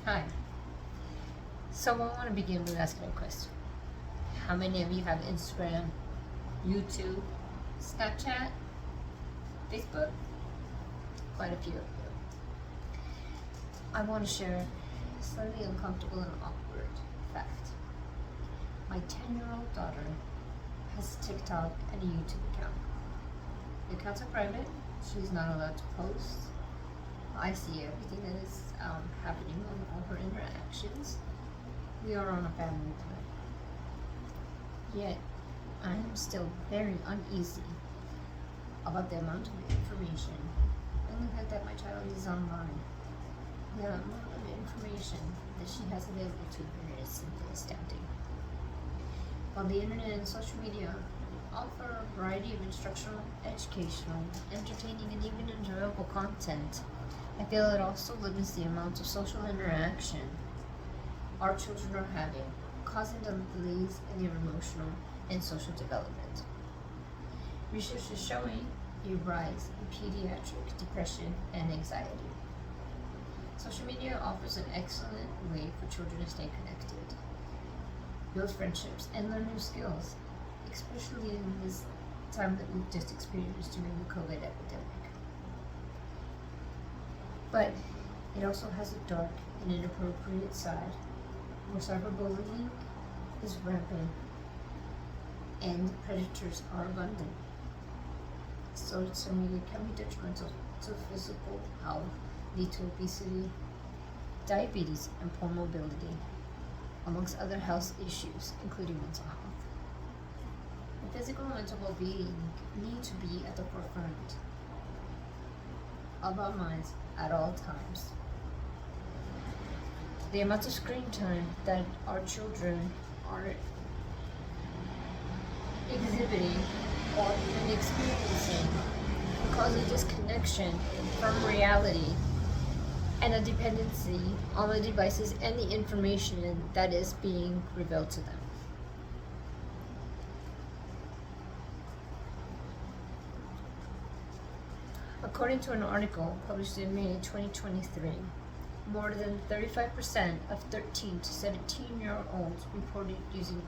Hi. So I want to begin with asking a question. How many of you have Instagram, YouTube, Snapchat, Facebook? Quite a few of you. I want to share a slightly uncomfortable and awkward fact. My 10-year-old daughter has TikTok and a YouTube account. The accounts are private. She's not allowed to post. I see everything that is happening on all her interactions. We are on a family plan. Yet, I am still very uneasy about the amount of information and the fact that my child is online. The amount of information that she has available to her is simply astounding. While the internet and social media offer a variety of instructional, educational, entertaining, and even enjoyable content, I feel it also limits the amount of social interaction our children are having, causing them delays in their emotional and social development. Research is showing a rise in pediatric depression and anxiety. Social media offers an excellent way for children to stay connected, build friendships, and learn new skills, especially in this time that we've just experienced during the COVID epidemic. But it also has a dark and inappropriate side, where cyberbullying is rampant and predators are abundant. Social media can be detrimental to physical health, lead to obesity, diabetes, and poor mobility, amongst other health issues, including mental health. The physical and mental well-being need to be at the forefront of our minds at all times. The amount of screen time that our children are exhibiting or even experiencing can cause a disconnection from reality and a dependency on the devices and the information that is being revealed to them. According to an article published in May 2023, more than 35% of 13 to 17-year-olds reported using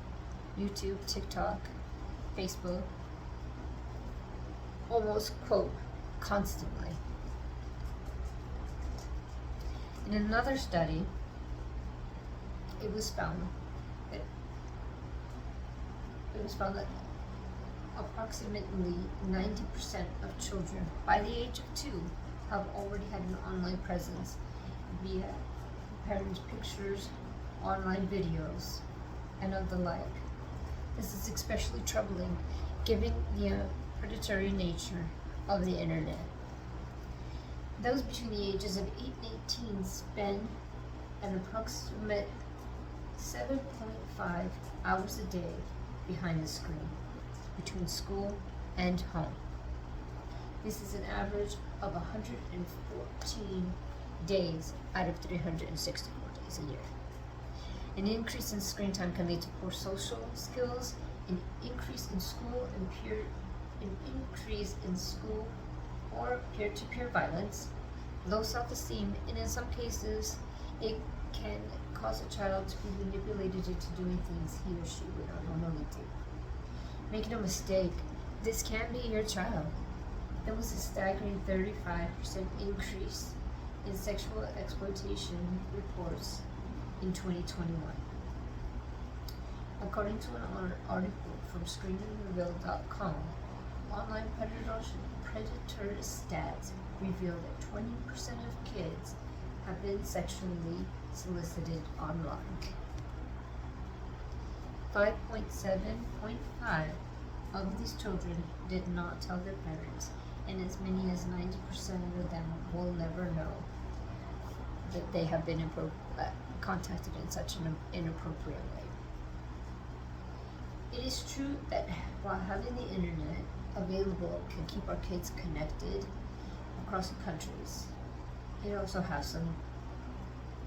YouTube, TikTok, Facebook, almost, quote, constantly. In another study, it was found that approximately 90% of children by the age of 2 have already had an online presence via parents' pictures, online videos, and of the like. This is especially troubling given the predatory nature of the internet. Those between the ages of 8 and 18 spend an approximate 7.5 hours a day behind the screen, between school and home. This is an average of 114 days out of 364 days a year. An increase in screen time can lead to poor social skills, an increase in school or peer-to-peer violence, low self-esteem, and in some cases, it can cause a child to be manipulated into doing things he or she would not normally do. Make no mistake, this can be your child. There was a staggering 35% increase in sexual exploitation reports in 2021. According to an article from ScreeningReveal.com, online predator stats reveal that 20% of kids have been sexually solicited online. 5.7.5 of these children did not tell their parents, and as many as 90% of them will never know that they have been contacted in such an inappropriate way. It is true that while having the internet available can keep our kids connected across the countries, it also has some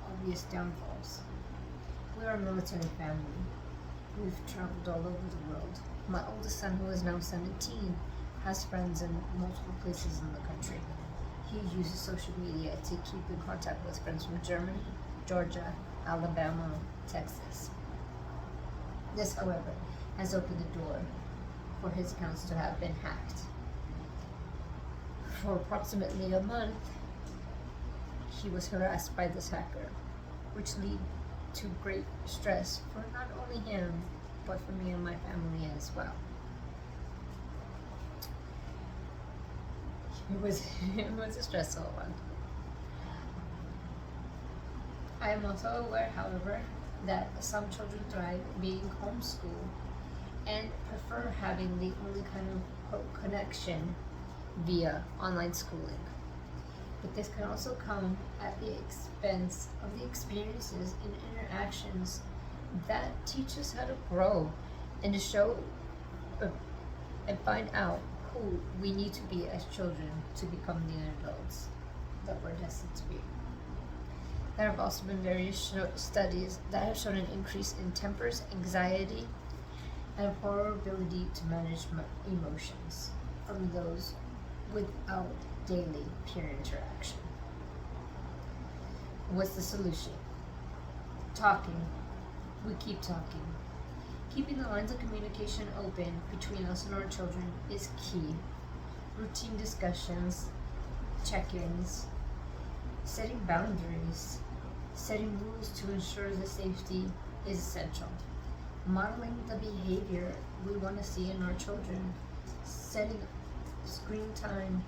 obvious downfalls. We are a military family. We've traveled all over the world. My oldest son, who is now 17, has friends in multiple places in the country. He uses social media to keep in contact with friends from Germany, Georgia, Alabama, Texas. This, however, has opened the door for his accounts to have been hacked. For approximately a month, he was harassed by this hacker, which led to great stress for not only him, but for me and my family as well. It was a stressful one. I am also aware, however, that some children thrive being homeschooled and prefer having the only kind of quote, connection via online schooling. But this can also come at the expense of the experiences and interactions that teach us how to grow and to show and find out who we need to be as children to become the adults that we're destined to be. There have also been various studies that have shown an increase in tempers, anxiety, and a poorer ability to manage emotions from those without daily peer interaction. What's the solution? Talking. We keep talking. Keeping the lines of communication open between us and our children is key. Routine discussions, check-ins, setting boundaries, setting rules to ensure the safety is essential. Modeling the behavior we want to see in our children, setting screen time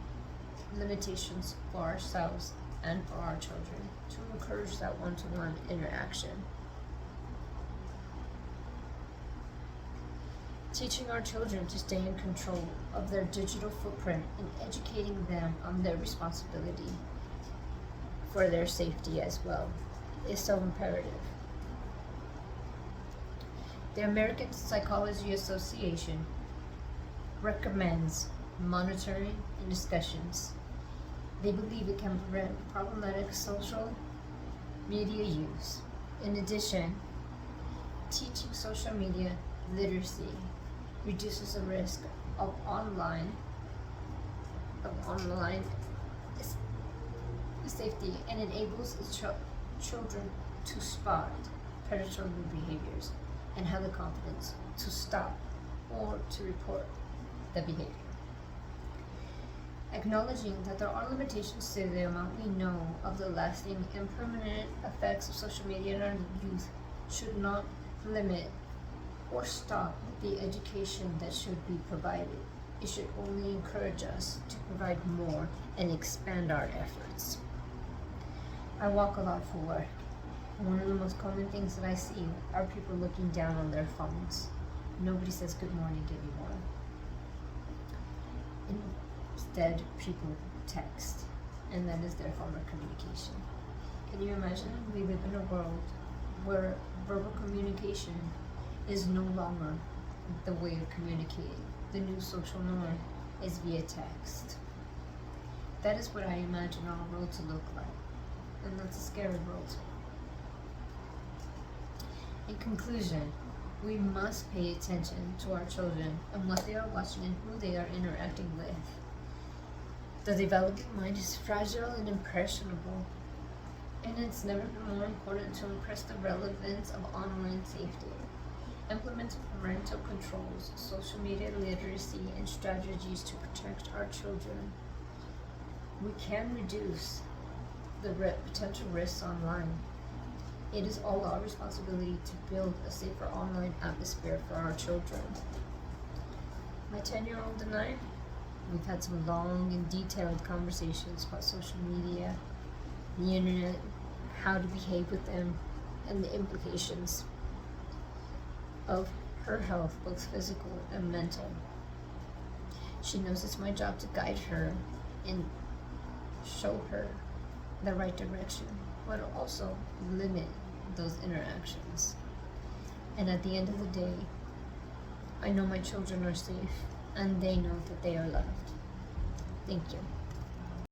limitations for ourselves and for our children to encourage that one-to-one interaction. Teaching our children to stay in control of their digital footprint and educating them on their responsibility for their safety as well is so imperative. The American Psychology Association recommends monitoring and discussions. They believe it can prevent problematic social media use. In addition, teaching social media literacy reduces the risk of online safety and enables children to spot predatory behaviors and have the confidence to stop or to report the behavior. Acknowledging that there are limitations to the amount we know of the lasting and permanent effects of social media on our youth should not limit or stop the education that should be provided. It should only encourage us to provide more and expand our efforts. I walk a lot for work. One of the most common things that I see are people looking down on their phones. Nobody says good morning anymore. Instead, people text, and that is their form of communication. Can you imagine? We live in a world where verbal communication is no longer the way of communicating. The new social norm is via text. That is what I imagine our world to look like, and that's a scary world. In conclusion, we must pay attention to our children and what they are watching and who they are interacting with. The developing mind is fragile and impressionable, and it's never been more important to impress the relevance of online safety. Implement parental controls, social media literacy, and strategies to protect our children. We can reduce the potential risks online. It is all our responsibility to build a safer online atmosphere for our children. My 10-year-old and I, we've had some long and detailed conversations about social media, the internet, how to behave with them, and the implications of her health, both physical and mental. She knows it's my job to guide her and show her the right direction, but also limit those interactions. And at the end of the day, I know my children are safe and they know that they are loved. Thank you.